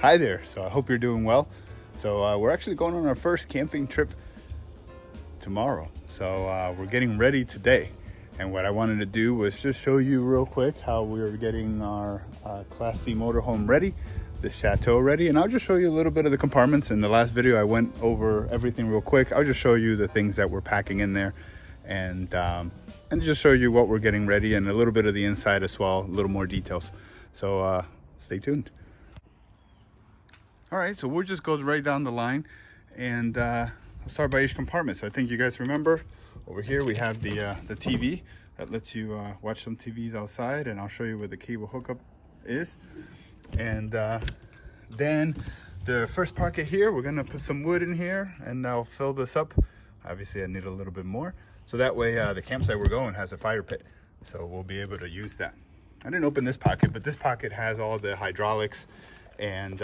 Hi there. So I hope you're doing well. So we're actually going on our first camping trip tomorrow. So we're getting ready today. And what I wanted to do was just show you real quick how we're getting our Class C motorhome ready, the Chateau ready. And I'll just show you a little bit of the compartments. In the last video, I went over everything real quick. I'll just show you the things that we're packing in there and just show you what we're getting ready and a little bit of the inside as well, a little more details. So stay tuned. All right, so we'll just go right down the line and I'll start by each compartment. So I think you guys remember over here we have the TV that lets you watch some TVs outside, and I'll show you where the cable hookup is. And then the first pocket here, we're gonna put some wood in here and I'll fill this up. Obviously I need a little bit more. So that way the campsite we're going has a fire pit. So we'll be able to use that. I didn't open this pocket, but this pocket has all the hydraulics and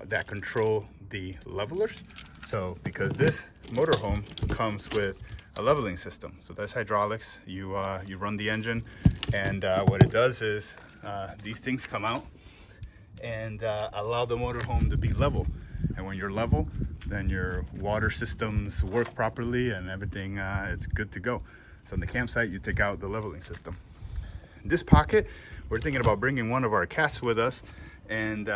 that control the levelers. So because this motorhome comes with a leveling system, so that's hydraulics. You run the engine, and what it does is these things come out and allow the motorhome to be level. And when you're level, then your water systems work properly and everything is good to go. So in the campsite, you take out the leveling system. This pocket, we're thinking about bringing one of our cats with us, and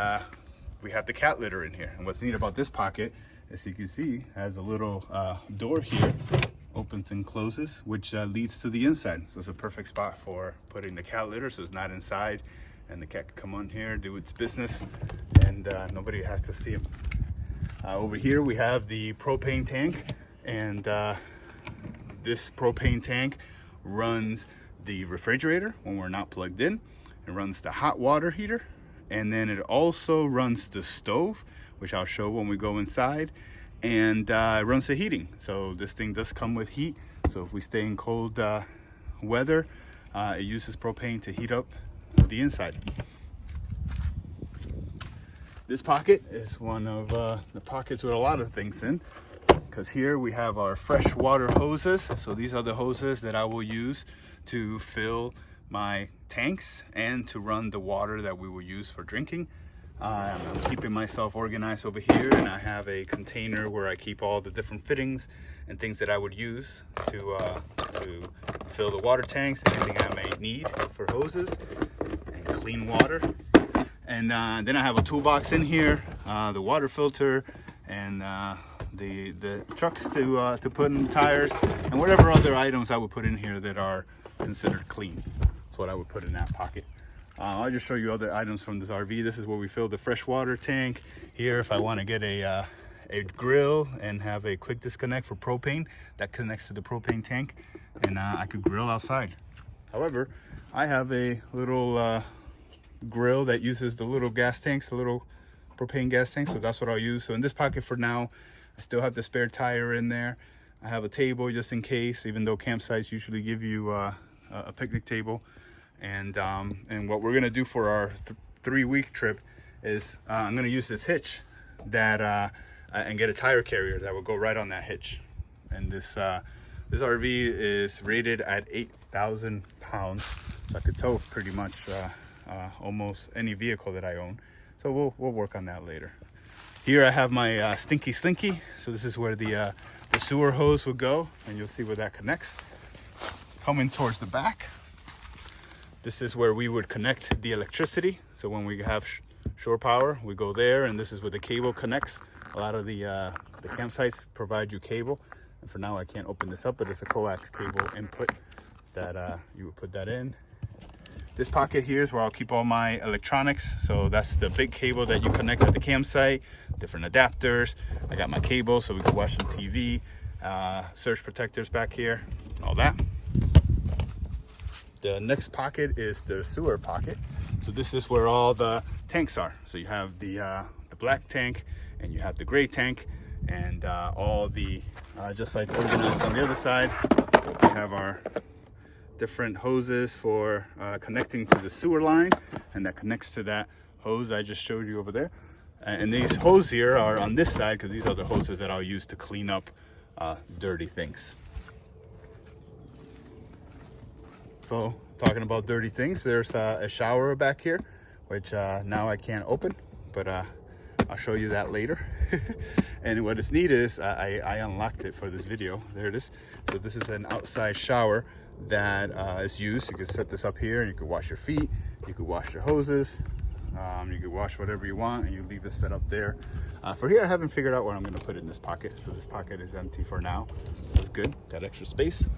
we have the cat litter in here. And what's neat about this pocket, as you can see, has a little door here, opens and closes, which leads to the inside. So it's a perfect spot for putting the cat litter, so it's not inside, and the cat can come on here, do its business, and nobody has to see him. Over here we have the propane tank, and this propane tank runs the refrigerator when we're not plugged in. It runs the hot water heater, and then it also runs the stove, which I'll show when we go inside, and it runs the heating. So this thing does come with heat, so if we stay in cold weather, it uses propane to heat up the inside. This pocket is one of the pockets with a lot of things in, because here we have our fresh water hoses. So these are the hoses that I will use to fill my tanks and to run the water that we will use for drinking. I'm keeping myself organized over here, and I have a container where I keep all the different fittings and things that I would use to fill the water tanks, anything I may need for hoses and clean water. And then I have a toolbox in here, the water filter, and the trucks to put in tires, and whatever other items I would put in here that are considered clean. That's what I would put in that pocket. I'll just show you other items from this RV. This is where we fill the fresh water tank. Here, if I want to get a grill and have a quick disconnect for propane, that connects to the propane tank, and I could grill outside. However, I have a little grill that uses the little gas tanks, the little propane gas tanks, so that's what I'll use. So in this pocket for now, I still have the spare tire in there. I have a table just in case, even though campsites usually give you a picnic table. And what we're gonna do for our 3-week trip is I'm gonna use this hitch that and get a tire carrier that will go right on that hitch. And this RV is rated at 8,000 pounds, so I could tow pretty much almost any vehicle that I own. So we'll work on that later. Here I have my stinky slinky. So this is where the sewer hose will go, and you'll see where that connects. Coming towards the back, this is where we would connect the electricity. So when we have shore power, we go there, and this is where the cable connects. A lot of the campsites provide you cable, and for now I can't open this up, but it's a coax cable input that you would put that in. This pocket here is where I'll keep all my electronics. So that's the big cable that you connect at the campsite, different adapters. I got my cable so we can watch some TV, surge protectors back here, all that. The next pocket is the sewer pocket. So this is where all the tanks are. So you have the black tank, and you have the gray tank, and all the, just like organized on the other side, we have our different hoses for connecting to the sewer line, and that connects to that hose I just showed you over there. And these hoses here are on this side because these are the hoses that I'll use to clean up dirty things. So talking about dirty things, there's a shower back here, which now I can't open, but I'll show you that later. And what is neat is I unlocked it for this video. There it is. So this is an outside shower that is used. You can set this up here and you can wash your feet, you can wash your hoses, you can wash whatever you want, and you leave it set up there. For here, I haven't figured out where I'm going to put it in this pocket. So this pocket is empty for now, so it's good, got extra space.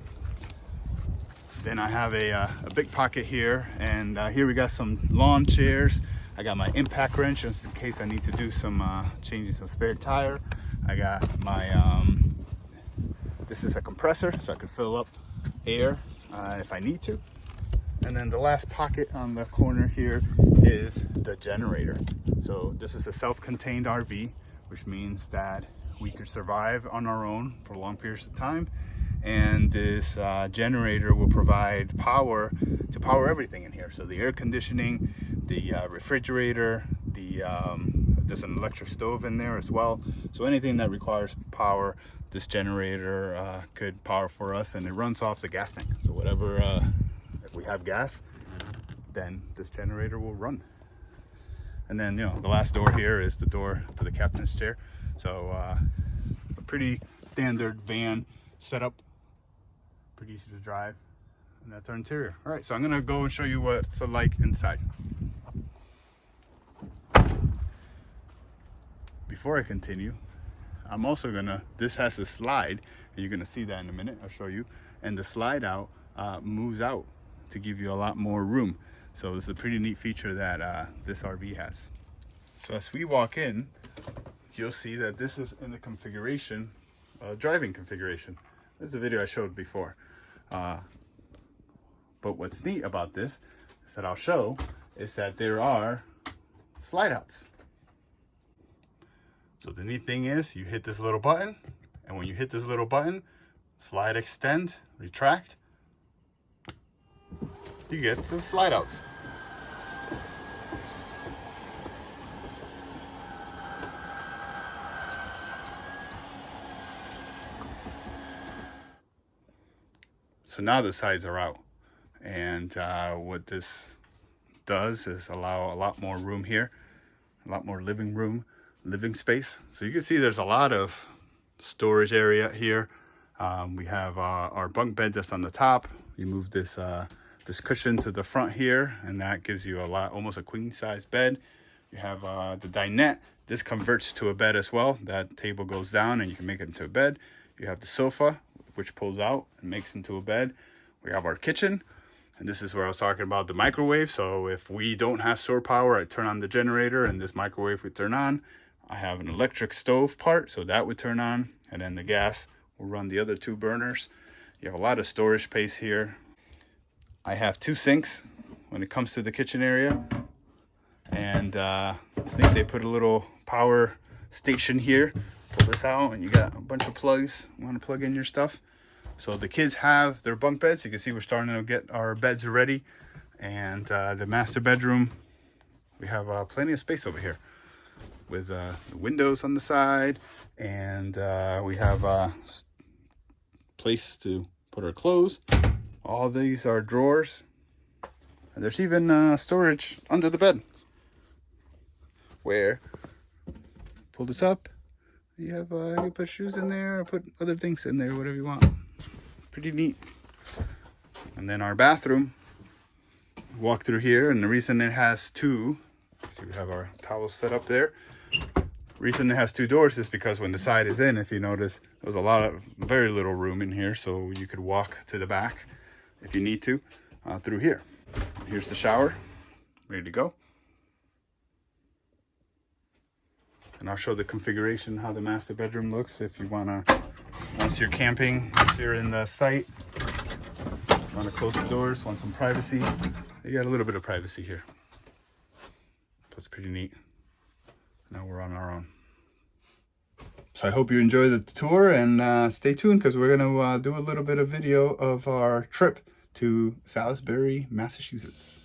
Then I have a big pocket here, and here we got some lawn chairs. I got my impact wrench just in case I need to do some changing some spare tire. I got my this is a compressor, so I can fill up air if I need to. And then the last pocket on the corner here is the generator. So this is a self-contained RV, which means that we could survive on our own for long periods of time. And this generator will provide power to power everything in here. So the air conditioning, the refrigerator, there's an electric stove in there as well. So anything that requires power, this generator could power for us, and it runs off the gas tank. So whatever, if we have gas, then this generator will run. And then, you know, the last door here is the door to the captain's chair. So a pretty standard van setup, pretty easy to drive, and that's our interior. All right, so I'm gonna go and show you what it's like inside. Before I continue, I'm also gonna, this has a slide, and you're gonna see that in a minute, I'll show you. And the slide out moves out to give you a lot more room. So this is a pretty neat feature that this RV has. So as we walk in, you'll see that this is in the configuration, driving configuration. This is a video I showed before. But what's neat about this is that I'll show is that there are slide outs. So the neat thing is you hit this little button, and when you hit this little button, slide extend, retract, you get the slide outs. So now the sides are out, and what this does is allow a lot more room here, a lot more living space. So you can see there's a lot of storage area here. We have our bunk bed that's on the top. You move this this cushion to the front here, and that gives you almost a queen size bed. You have the dinette. This converts to a bed as well. That table goes down and you can make it into a bed. You have the sofa, which pulls out and makes into a bed. We have our kitchen, and this is where I was talking about the microwave. So if we don't have shore power, I turn on the generator and this microwave would turn on. I have an electric stove part, so that would turn on, and then the gas will run the other two burners. You have a lot of storage space here. I have two sinks when it comes to the kitchen area, and it's neat. They put a little power station here. Pull this out and you got a bunch of plugs. You want to plug in your stuff. So the kids have their bunk beds. You can see we're starting to get our beds ready, and the master bedroom, we have plenty of space over here with the windows on the side, and we have a place to put our clothes. All these are drawers, and there's even storage under the bed where pull this up, you have you can put shoes in there or put other things in there, whatever you want. Pretty neat. And then our bathroom, walk through here, and the reason it has two, see, we have our towels set up there. Reason it has two doors is because when the side is in, if you notice, there's very little room in here, so you could walk to the back if you need to through here. Here's the shower, ready to go. And I'll show the configuration, how the master bedroom looks if you want to, once you're camping, if you're in the site, want to close the doors, want some privacy. You got a little bit of privacy here. That's pretty neat. Now we're on our own. So I hope you enjoy the tour, and stay tuned because we're going to do a little bit of video of our trip to Salisbury, Massachusetts.